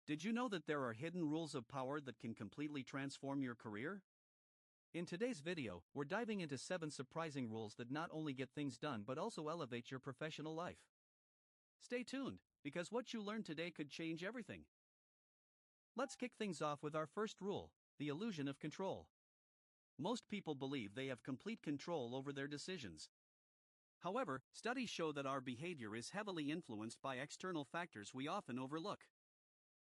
Did you know that there are hidden rules of power that can completely transform your career? In today's video, we're diving into 7 surprising rules that not only get things done but also elevate your professional life. Stay tuned, because what you learn today could change everything. Let's kick things off with our first rule, the illusion of control. Most people believe they have complete control over their decisions. However, studies show that our behavior is heavily influenced by external factors we often overlook.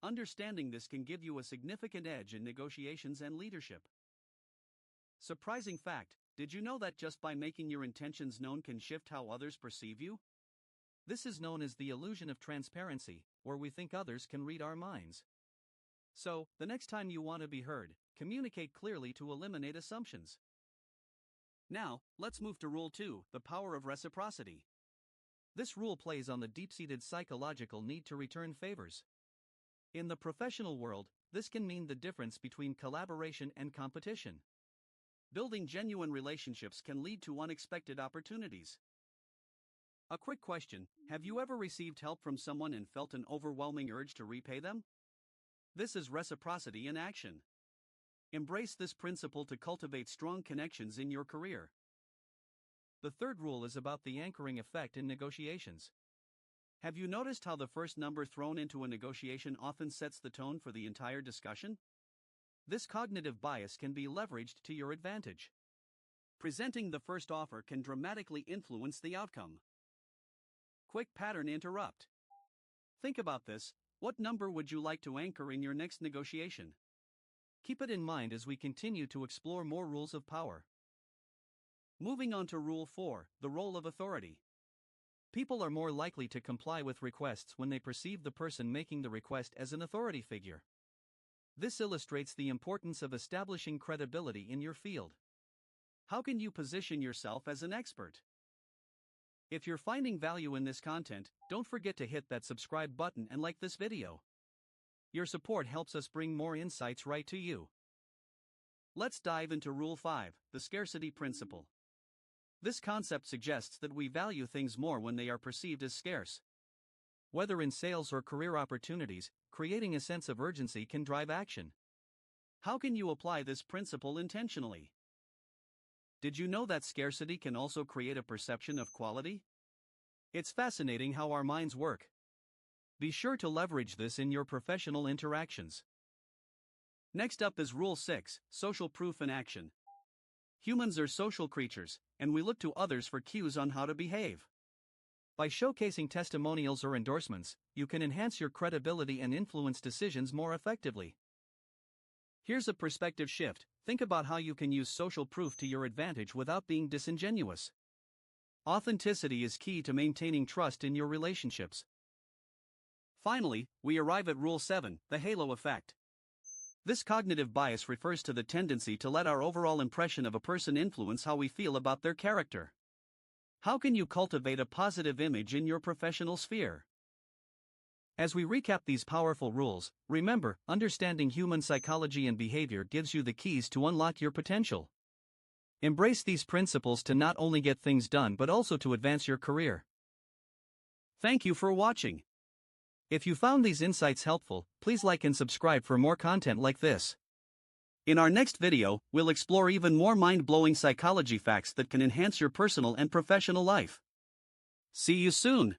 Understanding this can give you a significant edge in negotiations and leadership. Surprising fact, did you know that just by making your intentions known can shift how others perceive you? This is known as the illusion of transparency, where we think others can read our minds. So, the next time you want to be heard, communicate clearly to eliminate assumptions. Now, let's move to Rule 2, the power of reciprocity. This rule plays on the deep-seated psychological need to return favors. In the professional world, this can mean the difference between collaboration and competition. Building genuine relationships can lead to unexpected opportunities. A quick question, have you ever received help from someone and felt an overwhelming urge to repay them? This is reciprocity in action. Embrace this principle to cultivate strong connections in your career. The third rule is about the anchoring effect in negotiations. Have you noticed how the first number thrown into a negotiation often sets the tone for the entire discussion? This cognitive bias can be leveraged to your advantage. Presenting the first offer can dramatically influence the outcome. Quick pattern interrupt. Think about this, what number would you like to anchor in your next negotiation? Keep it in mind as we continue to explore more rules of power. Moving on to Rule 4, the role of authority. People are more likely to comply with requests when they perceive the person making the request as an authority figure. This illustrates the importance of establishing credibility in your field. How can you position yourself as an expert? If you're finding value in this content, don't forget to hit that subscribe button and like this video. Your support helps us bring more insights right to you. Let's dive into Rule 5, the scarcity principle. This concept suggests that we value things more when they are perceived as scarce. Whether in sales or career opportunities, creating a sense of urgency can drive action. How can you apply this principle intentionally? Did you know that scarcity can also create a perception of quality? It's fascinating how our minds work. Be sure to leverage this in your professional interactions. Next up is Rule 6, social proof in action. Humans are social creatures, and we look to others for cues on how to behave. By showcasing testimonials or endorsements, you can enhance your credibility and influence decisions more effectively. Here's a perspective shift. Think about how you can use social proof to your advantage without being disingenuous. Authenticity is key to maintaining trust in your relationships. Finally, we arrive at Rule 7, the halo effect. This cognitive bias refers to the tendency to let our overall impression of a person influence how we feel about their character. How can you cultivate a positive image in your professional sphere? As we recap these powerful rules, remember, understanding human psychology and behavior gives you the keys to unlock your potential. Embrace these principles to not only get things done but also to advance your career. Thank you for watching. If you found these insights helpful, please like and subscribe for more content like this. In our next video, we'll explore even more mind-blowing psychology facts that can enhance your personal and professional life. See you soon.